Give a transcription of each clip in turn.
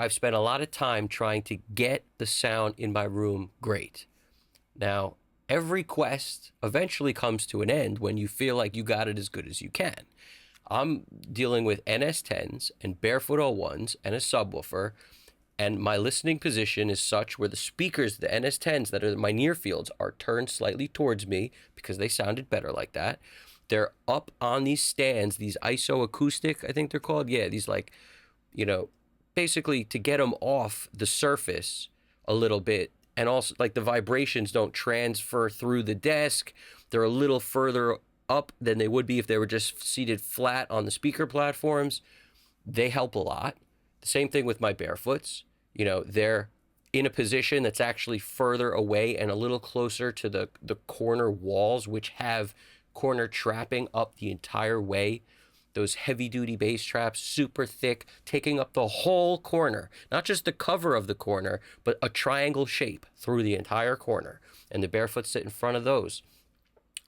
I've spent a lot of time trying to get the sound in my room great. Now, every quest eventually comes to an end when you feel like you got it as good as you can. I'm dealing with NS10s and Barefoot O1s and a subwoofer, and my listening position is such where the speakers, the NS10s that are my near fields, are turned slightly towards me because they sounded better like that. They're up on these stands, these ISO acoustic, I think they're called. Yeah, these like, you know, basically to get them off the surface a little bit. And also, like, the vibrations don't transfer through the desk. They're a little further up than they would be if they were just seated flat on the speaker platforms. They help a lot. The same thing with my Barefoots. You know, they're in a position that's actually further away and a little closer to the corner walls, which have corner trapping up the entire way. Those heavy duty bass traps, super thick, taking up the whole corner, not just the cover of the corner, but a triangle shape through the entire corner. And the Barefoots sit in front of those.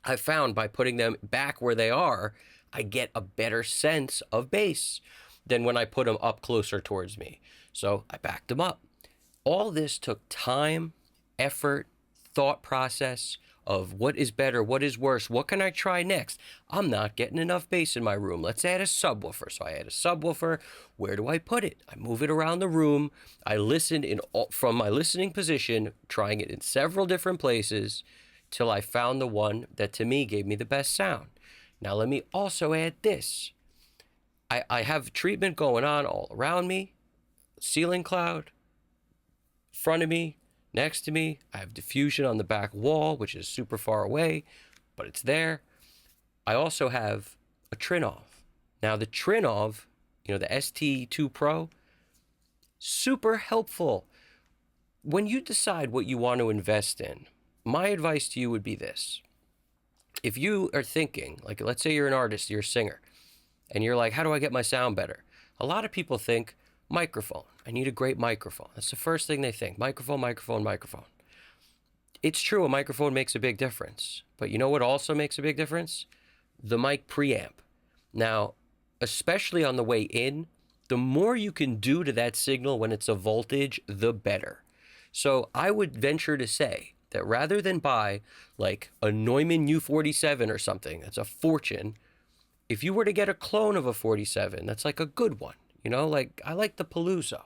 I found by putting them back where they are, I get a better sense of bass than when I put them up closer towards me. So I backed them up. All this took time, effort, thought process of what is better, what is worse, what can I try next? I'm not getting enough bass in my room. Let's add a subwoofer. So I add a subwoofer. Where do I put it? I move it around the room. I listened from my listening position, trying it in several different places till I found the one that to me gave me the best sound. Now let me also add this. I have treatment going on all around me, ceiling cloud, front of me, next to me. I have diffusion on the back wall, which is super far away, but it's there. I also have a Trinnov. Now the Trinnov, you know, the ST2 Pro, super helpful. When you decide what you want to invest in, my advice to you would be this. If you are thinking, like, let's say you're an artist, you're a singer, and you're like, how do I get my sound better? A lot of people think, microphone. I need a great microphone. That's the first thing they think. Microphone, microphone, microphone. It's true, a microphone makes a big difference. But you know what also makes a big difference? The mic preamp. Now, especially on the way in, the more you can do to that signal when it's a voltage, the better. So I would venture to say that rather than buy like a Neumann U47 or something, that's a fortune, if you were to get a clone of a 47, that's like a good one. You know, like I like the Palooza.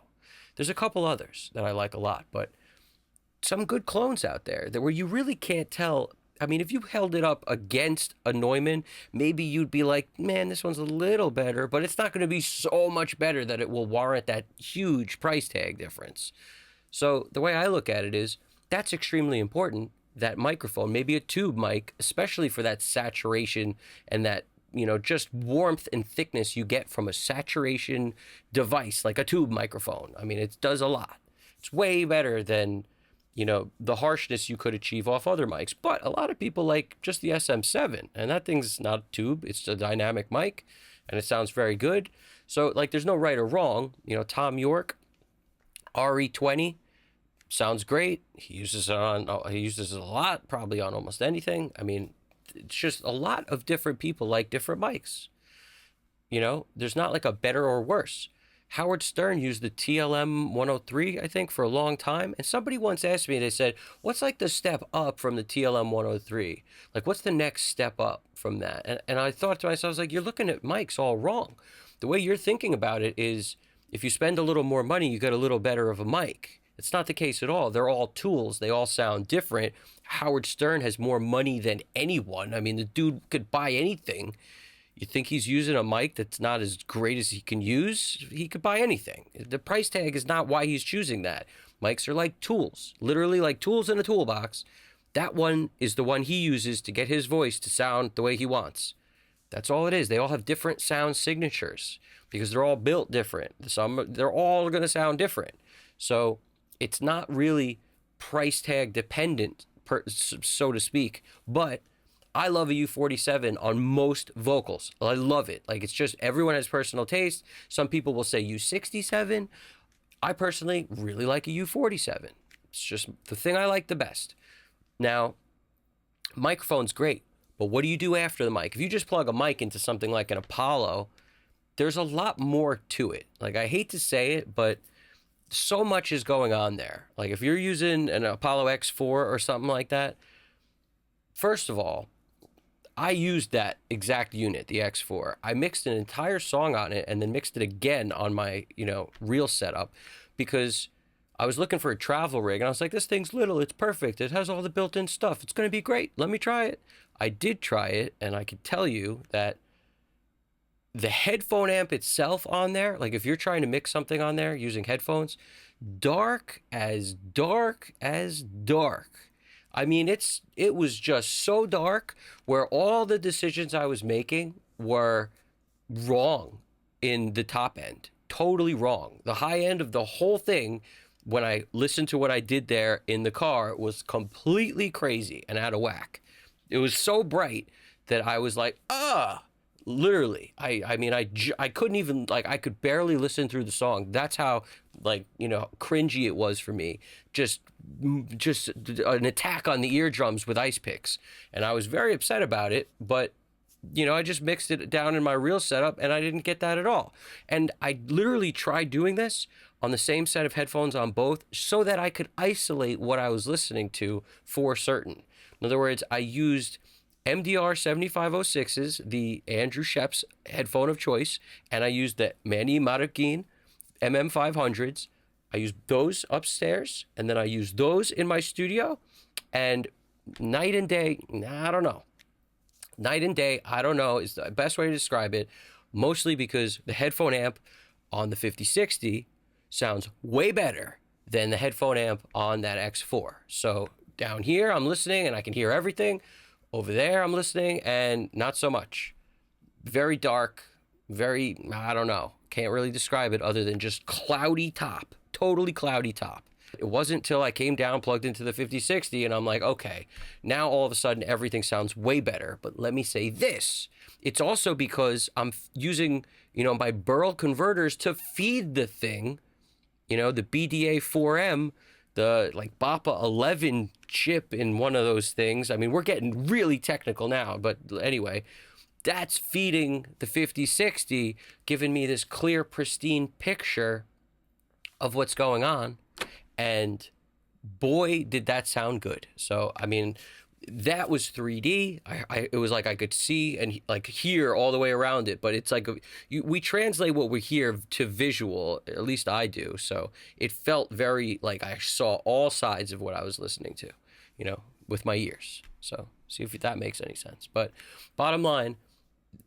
There's a couple others that I like a lot, but some good clones out there that where you really can't tell. I mean, if you held it up against a Neumann, maybe you'd be like, man, this one's a little better, but it's not going to be so much better that it will warrant that huge price tag difference. So the way I look at it is that's extremely important, that microphone, maybe a tube mic, especially for that saturation and that, you know, just warmth and thickness you get from a saturation device like a tube microphone. I mean, it does a lot. It's way better than, you know, the harshness you could achieve off other mics. But a lot of people like just the SM7, and that thing's not a tube. It's a dynamic mic, and it sounds very good. So, like, there's no right or wrong. You know, Tom York, RE20, sounds great. He uses it a lot, probably on almost anything. I mean, it's just a lot of different people like different mics. You know, there's not like a better or worse. Howard Stern used the TLM 103, I think, for a long time. And somebody once asked me, they said, what's like the step up from the TLM 103? Like, what's the next step up from that? And I thought to myself, I was like, you're looking at mics all wrong. The way you're thinking about it is if you spend a little more money, you get a little better of a mic. It's not the case at all. They're all tools. They all sound different. Howard Stern has more money than anyone. I mean, the dude could buy anything. You think he's using a mic that's not as great as he can use? He could buy anything. The price tag is not why he's choosing that. Mics are like tools, literally like tools in a toolbox. That one is the one he uses to get his voice to sound the way he wants. That's all it is. They all have different sound signatures because they're all built different. They're all going to sound different. So it's not really price tag dependent, so to speak, but I love a U47 on most vocals. I love it. Like, it's just, everyone has personal taste. Some people will say U67. I personally really like a U47. It's just the thing I like the best. Now, microphone's great, but what do you do after the mic? If you just plug a mic into something like an Apollo, there's a lot more to it. Like, I hate to say it, but so much is going on there. Like if you're using an Apollo X4 or something like that, first of all, I used that exact unit, the X4. I mixed an entire song on it and then mixed it again on my, real setup because I was looking for a travel rig and I was like, this thing's little, it's perfect. It has all the built-in stuff. It's going to be great. Let me try it. I did try it and I could tell you that the headphone amp itself on there, like if you're trying to mix something on there using headphones, dark as dark as dark. I mean, it was just so dark where all the decisions I was making were wrong in the top end. Totally wrong. The high end of the whole thing, when I listened to what I did there in the car, was completely crazy and out of whack. It was so bright that I was like, literally. I mean, I couldn't even, like, I could barely listen through the song. That's how, like, cringy it was for me. Just an attack on the eardrums with ice picks. And I was very upset about it, but I just mixed it down in my real setup and I didn't get that at all. And I literally tried doing this on the same set of headphones on both so that I could isolate what I was listening to for certain. In other words, I used MDR 7506s, the Andrew Shep's headphone of choice, and I used the Manny Marroquin MM500s. I used those upstairs, and then I used those in my studio, and night and day, I don't know. Night and day, I don't know, is the best way to describe it, mostly because the headphone amp on the 5060 sounds way better than the headphone amp on that X4. So down here, I'm listening, and I can hear everything. Over there, I'm listening, and not so much. Very dark, very, I don't know. Can't really describe it other than just cloudy top. Totally cloudy top. It wasn't till I came down, plugged into the 5060, and I'm like, okay, now all of a sudden everything sounds way better. But let me say this. It's also because I'm using, my Burl converters to feed the thing, the BDA 4M, the like BAPA 11 chip in one of those things. I mean, we're getting really technical now, but anyway, that's feeding the 5060, giving me this clear, pristine picture of what's going on. And boy, did that sound good. So, I mean, that was 3D. It was like I could see and like hear all the way around it, but it's like we translate what we hear to visual, at least I do. So it felt very like I saw all sides of what I was listening to, with my ears. So see if that makes any sense. But bottom line,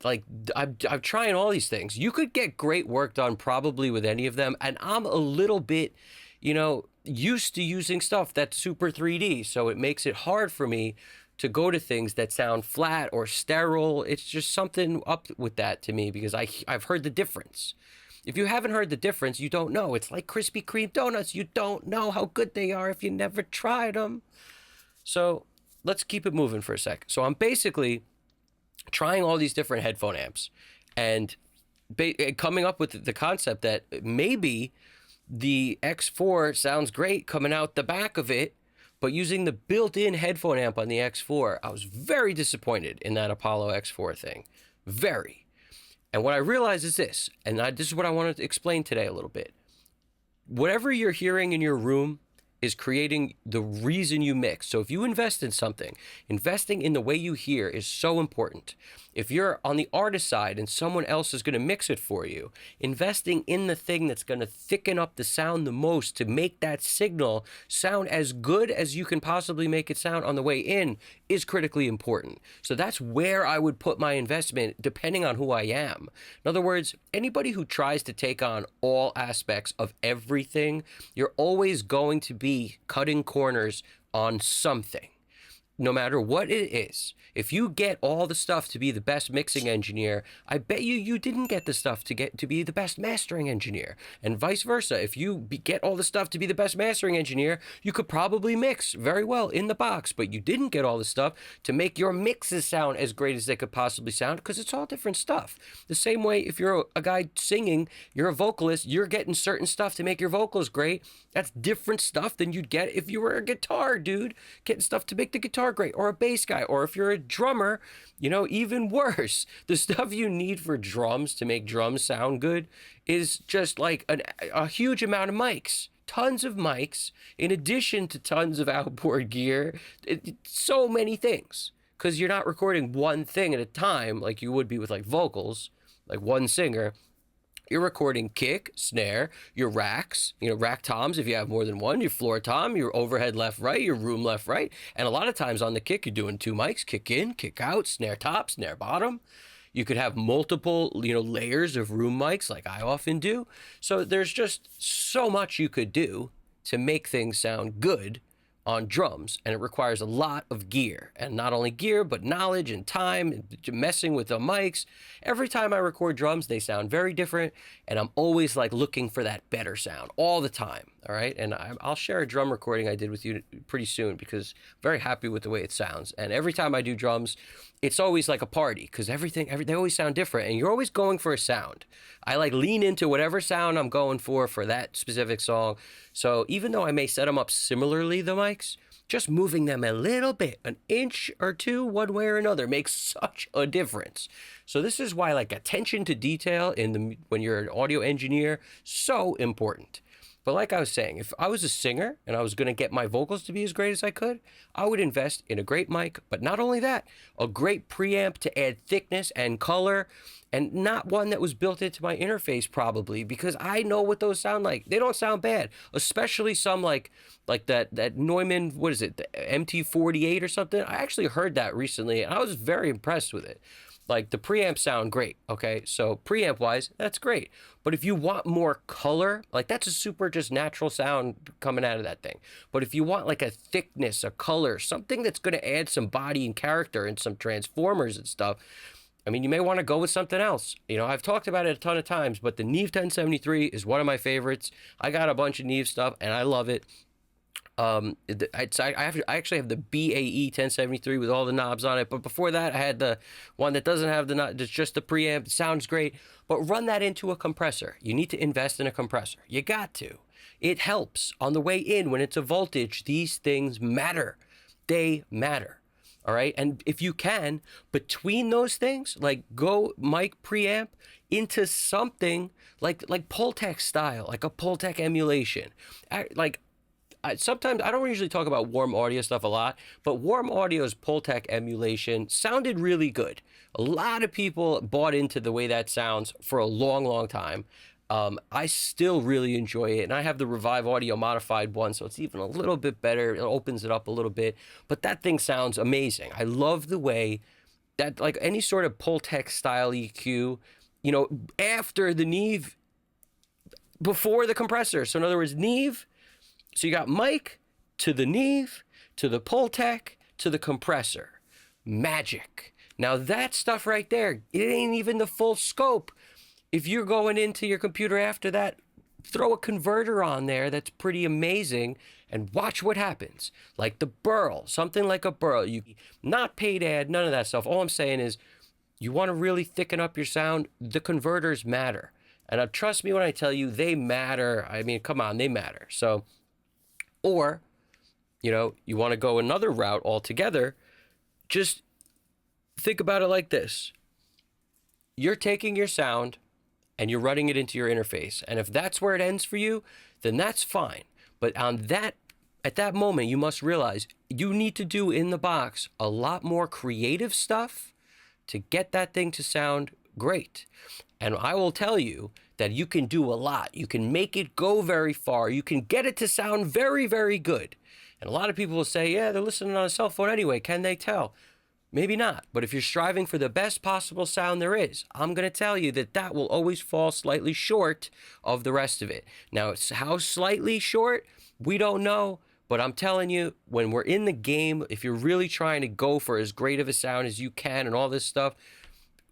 like I'm trying all these things. You could get great work done probably with any of them, and I'm a little bit, used to using stuff that's super 3D, so it makes it hard for me to go to things that sound flat or sterile. It's just something up with that to me because I've heard the difference. If you haven't heard the difference, you don't know. It's like Krispy Kreme donuts. You don't know how good they are if you never tried them. So let's keep it moving for a sec. So I'm basically trying all these different headphone amps and coming up with the concept that maybe the X4 sounds great coming out the back of it, but using the built-in headphone amp on the X4, I was very disappointed in that Apollo X4 thing. Very. And what I realized is this, and this is what I wanted to explain today a little bit. Whatever you're hearing in your room is creating the reason you mix. So if you invest in something, investing in the way you hear is so important. If you're on the artist side and someone else is going to mix it for you, investing in the thing that's going to thicken up the sound the most to make that signal sound as good as you can possibly make it sound on the way in is critically important. So that's where I would put my investment depending on who I am. In other words, anybody who tries to take on all aspects of everything, you're always going to be cutting corners on something. No matter what it is, if you get all the stuff to be the best mixing engineer, I bet you didn't get the stuff to be the best mastering engineer. And vice versa. If you get all the stuff to be the best mastering engineer, you could probably mix very well in the box, but you didn't get all the stuff to make your mixes sound as great as they could possibly sound because it's all different stuff. The same way if you're a guy singing, you're a vocalist, you're getting certain stuff to make your vocals great. That's different stuff than you'd get if you were a guitar dude, getting stuff to make the guitar guitar great, or a bass guy, or if you're a drummer, you know, even worse. The stuff you need for drums to make drums sound good is just like a huge amount of mics. Tons of mics, in addition to tons of outboard gear. So many things. Because you're not recording one thing at a time like you would be with like vocals, like one singer. You're recording kick, snare, your racks, you know, rack toms if you have more than one, your floor tom, your overhead left, right, your room left, right. And a lot of times on the kick, you're doing 2 mics, kick in, kick out, snare top, snare bottom. You could have multiple, you know, layers of room mics like I often do. So there's just so much you could do to make things sound good on drums, and it requires a lot of gear, and not only gear but knowledge and time and messing with the mics. Every time I record drums, they sound very different, and I'm always like looking for that better sound all the time. All right, and I'll share a drum recording I did with you pretty soon because I'm very happy with the way it sounds. And every time I do drums, it's always like a party because they always sound different, and you're always going for a sound. I like lean into whatever sound I'm going for that specific song. So even though I may set them up similarly, the mics, just moving them a little bit, an inch or two, one way or another, makes such a difference. So this is why like attention to detail when you're an audio engineer, so important. But like I was saying, if I was a singer and I was going to get my vocals to be as great as I could, I would invest in a great mic. But not only that, a great preamp to add thickness and color, and not one that was built into my interface probably, because I know what those sound like. They don't sound bad, especially some like that Neumann, what is it, the MT48 or something. I actually heard that recently and I was very impressed with it. Like the preamps sound great, okay? So preamp wise, that's great. But if you want more color, like that's a super just natural sound coming out of that thing. But if you want like a thickness, a color, something that's gonna add some body and character and some transformers and stuff, I mean, you may want to go with something else. You know, I've talked about it a ton of times, but the Neve 1073 is one of my favorites. I got a bunch of Neve stuff and I love it. I actually have the BAE 1073 with all the knobs on it, but before that I had the one that doesn't have the knob, it's just the preamp. It sounds great, but run that into a compressor. You need to invest in a compressor. You got to. It helps on the way in when it's a voltage. These things matter. They matter. All right, and if you can, between those things, like go mic preamp into something like Pultec style, like a Pultec emulation, sometimes I don't usually talk about Warm Audio stuff a lot, but Warm Audio's Pultec emulation sounded really good. A lot of people bought into the way that sounds for a long, long time. I still really enjoy it, and I have the Revive Audio modified one, so it's even a little bit better. It opens it up a little bit, but that thing sounds amazing. I love the way that, like any sort of Pultec style EQ, you know, after the Neve, before the compressor. So in other words, Neve, so you got mic to the Neve, to the Pultec, to the compressor. Magic. Now that stuff right there, it ain't even the full scope. If you're going into your computer after that, throw a converter on there that's pretty amazing and watch what happens. Like the Burl, something like a Burl. You not paid ad, none of that stuff. All I'm saying is you want to really thicken up your sound, the converters matter. And trust me when I tell you, they matter. I mean, come on, they matter. So, or, you know, you want to go another route altogether, just think about it like this. You're taking your sound and you're running it into your interface. And if that's where it ends for you, then that's fine. But at that moment, you must realize you need to do in the box a lot more creative stuff to get that thing to sound great. And I will tell you that you can do a lot. You can make it go very far. You can get it to sound very, very good. And a lot of people will say, yeah, they're listening on a cell phone anyway. Can they tell? Maybe not, but if you're striving for the best possible sound there is, I'm going to tell you that will always fall slightly short of the rest of it. Now, it's how slightly short, we don't know, but I'm telling you, when we're in the game, if you're really trying to go for as great of a sound as you can and all this stuff,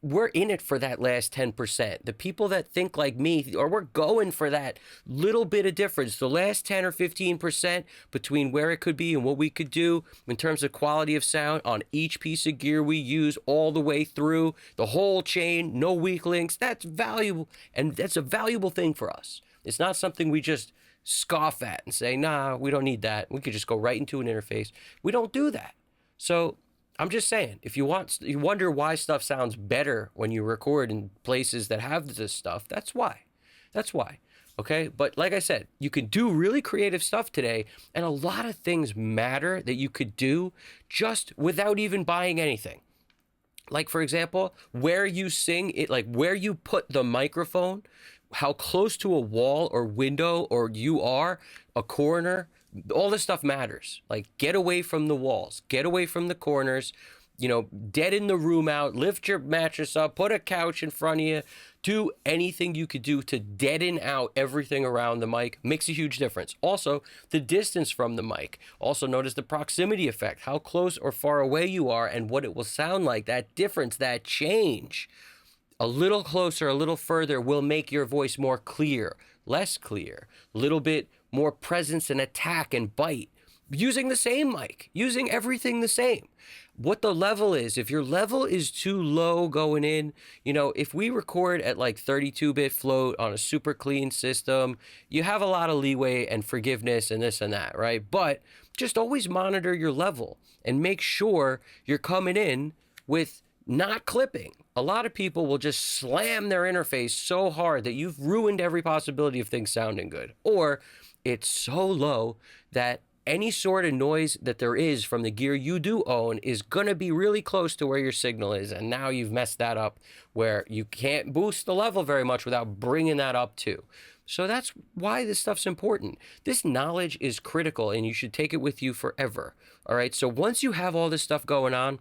we're in it for that last 10%. The people that think like me, or we're going for that little bit of difference, the last 10 or 15% between where it could be and what we could do in terms of quality of sound on each piece of gear we use all the way through, the whole chain, no weak links. That's valuable, and that's a valuable thing for us. It's not something we just scoff at and say, nah, we don't need that. We could just go right into an interface. We don't do that. So I'm just saying, if you wonder why stuff sounds better when you record in places that have this stuff, that's why. That's why. Okay. But like I said, you can do really creative stuff today, and a lot of things matter that you could do just without even buying anything. Like, for example, where you sing it, like where you put the microphone, how close to a wall or window or you are, a corner, all this stuff matters. Like, get away from the walls, get away from the corners, deaden the room out, lift your mattress up, put a couch in front of you, do anything you could do to deaden out everything around the mic. Makes a huge difference. Also, the distance from the mic. Also, notice the proximity effect, how close or far away you are and what it will sound like. That difference, that change. A little closer, a little further will make your voice more clear, less clear, a little bit more presence and attack and bite. Using the same mic, using everything the same. What the level is, if your level is too low going in, if we record at like 32-bit float on a super clean system, you have a lot of leeway and forgiveness and this and that, right? But just always monitor your level and make sure you're coming in with not clipping. A lot of people will just slam their interface so hard that you've ruined every possibility of things sounding good. Or it's so low that any sort of noise that there is from the gear you do own is going to be really close to where your signal is. And now you've messed that up where you can't boost the level very much without bringing that up too. So that's why this stuff's important. This knowledge is critical and you should take it with you forever. All right. So once you have all this stuff going on,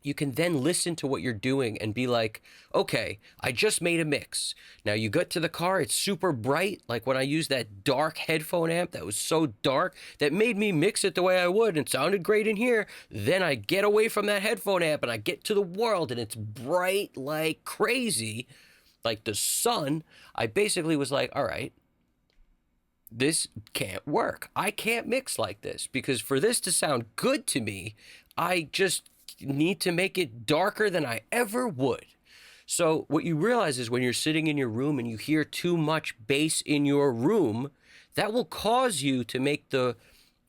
you can then listen to what you're doing and be like, okay, I just made a mix. Now you get to the car, it's super bright. Like when I used that dark headphone amp that was so dark that made me mix it the way I would and sounded great in here. Then I get away from that headphone amp and I get to the world and it's bright like crazy, like the sun. I basically was like, all right, this can't work. I can't mix like this because for this to sound good to me, I just need to make it darker than I ever would. So what you realize is when you're sitting in your room and you hear too much bass in your room, that will cause you to make the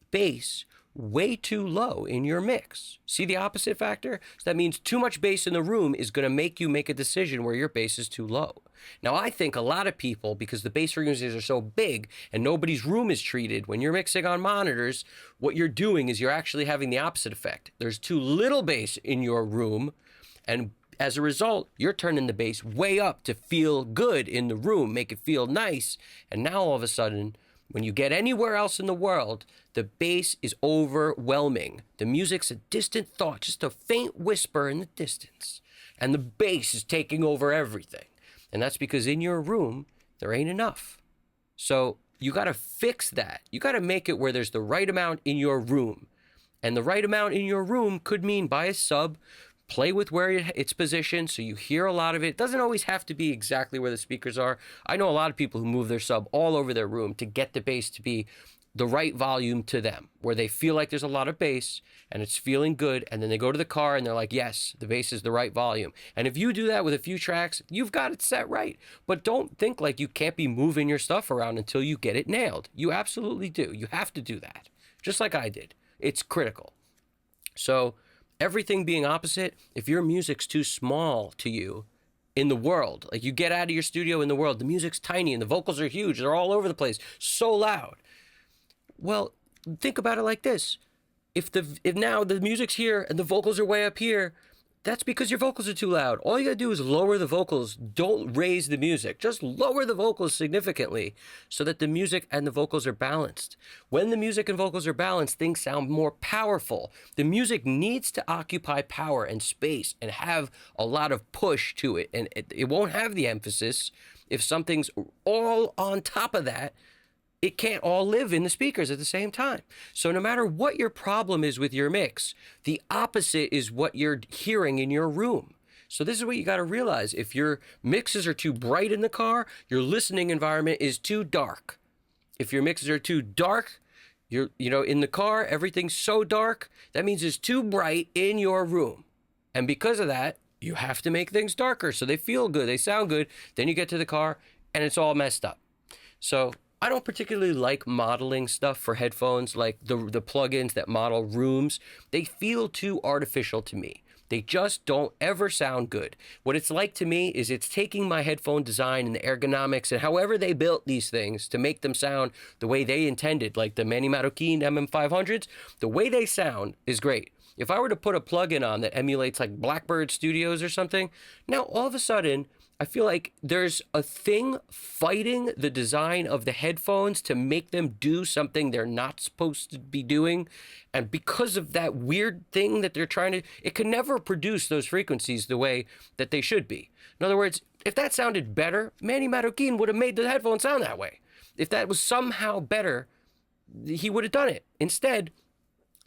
bass way too low in your mix. See the opposite factor? So that means too much bass in the room is going to make you make a decision where your bass is too low. Now, I think a lot of people, because the bass frequencies are so big and nobody's room is treated, when you're mixing on monitors, what you're doing is you're actually having the opposite effect. There's too little bass in your room, and as a result, you're turning the bass way up to feel good in the room, make it feel nice, and now all of a sudden, when you get anywhere else in the world, the bass is overwhelming. The music's a distant thought, just a faint whisper in the distance, and the bass is taking over everything. And that's because in your room, there ain't enough. So you got to fix that. You got to make it where there's the right amount in your room. And the right amount in your room could mean buy a sub, play with where it's positioned so you hear a lot of it. It doesn't always have to be exactly where the speakers are. I know a lot of people who move their sub all over their room to get the bass to be the right volume to them, where they feel like there's a lot of bass and it's feeling good. And then they go to the car and they're like, yes, the bass is the right volume. And if you do that with a few tracks, you've got it set right. But don't think like you can't be moving your stuff around until you get it nailed. You absolutely do. You have to do that, just like I did. It's critical. So everything being opposite, if your music's too small to you in the world, like you get out of your studio in the world, the music's tiny and the vocals are huge. They're all over the place, so loud. Well, think about it like this. If now the music's here and the vocals are way up here, that's because your vocals are too loud. All you gotta do is lower the vocals. Don't raise the music. Just lower the vocals significantly so that the music and the vocals are balanced. When the music and vocals are balanced, things sound more powerful. The music needs to occupy power and space and have a lot of push to it. And it won't have the emphasis if something's all on top of that. It can't all live in the speakers at the same time. So no matter what your problem is with your mix, the opposite is what you're hearing in your room. So this is what you got to realize. If your mixes are too bright in the car, your listening environment is too dark. If your mixes are too dark, in the car, everything's so dark, that means it's too bright in your room. And because of that, you have to make things darker so they feel good, they sound good. Then you get to the car and it's all messed up. So I don't particularly like modeling stuff for headphones, like the plugins that model rooms. They feel too artificial to me. They just don't ever sound good. What it's like to me is it's taking my headphone design and the ergonomics and however they built these things to make them sound the way they intended, like the Manny Marroquin MM500s. The way they sound is great. If I were to put a plugin on that emulates like Blackbird Studios or something, now all of a sudden I feel like there's a thing fighting the design of the headphones to make them do something they're not supposed to be doing. And because of that weird thing that they're trying to, it can never produce those frequencies the way that they should be. In other words, if that sounded better, Manny Marroquin would have made the headphones sound that way. If that was somehow better, he would have done it. Instead,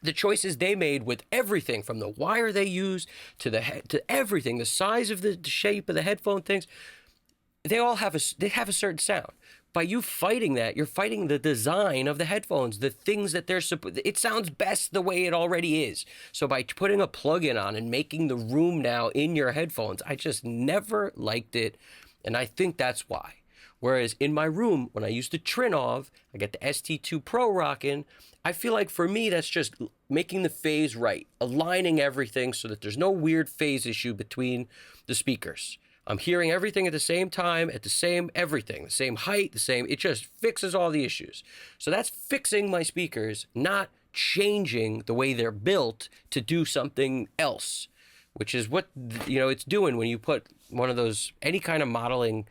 the choices they made with everything from the wire they use to to everything, the size of the shape of the headphone things, they all have a certain sound. By you fighting that, you're fighting the design of the headphones, the things that they're it sounds best the way it already is. So by putting a plug-in on and making the room now in your headphones, I just never liked it, and I think that's why. Whereas in my room, when I use the Trinov, I get the ST2 Pro rocking. I feel like for me, that's just making the phase right, aligning everything so that there's no weird phase issue between the speakers. I'm hearing everything at the same time, at the same everything, the same height, the same, it just fixes all the issues. So that's fixing my speakers, not changing the way they're built to do something else, which is what, it's doing when you put one of those, any kind of modeling,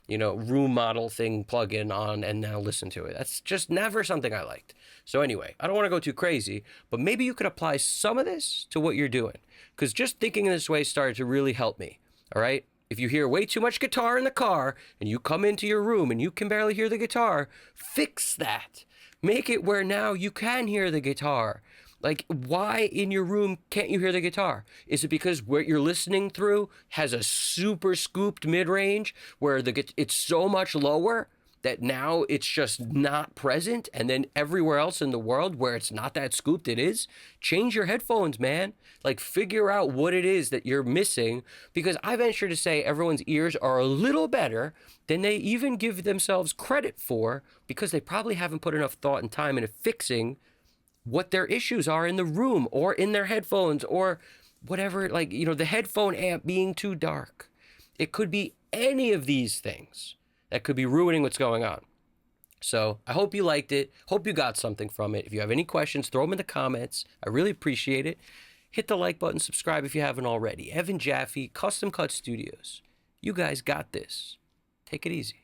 room model thing plug-in on and now listen to it. That's just never something I liked. So anyway, I don't want to go too crazy, but maybe you could apply some of this to what you're doing, because just thinking in this way started to really help me. All right. If you hear way too much guitar in the car and you come into your room and you can barely hear the guitar, fix that. Make it where now you can hear the guitar. Like, why in your room can't you hear the guitar? Is it because what you're listening through has a super scooped mid-range where it's so much lower that now it's just not present, and then everywhere else in the world where it's not that scooped, it is? Change your headphones, man. Like, figure out what it is that you're missing, because I venture to say everyone's ears are a little better than they even give themselves credit for, because they probably haven't put enough thought and time into fixing what their issues are in the room or in their headphones or whatever, like, the headphone amp being too dark. It could be any of these things that could be ruining what's going on. So I hope you liked it. Hope you got something from it. If you have any questions, throw them in the comments. I really appreciate it. Hit the like button, subscribe if you haven't already. Evan Jaffe, Custom Cut Studios. You guys got this. Take it easy.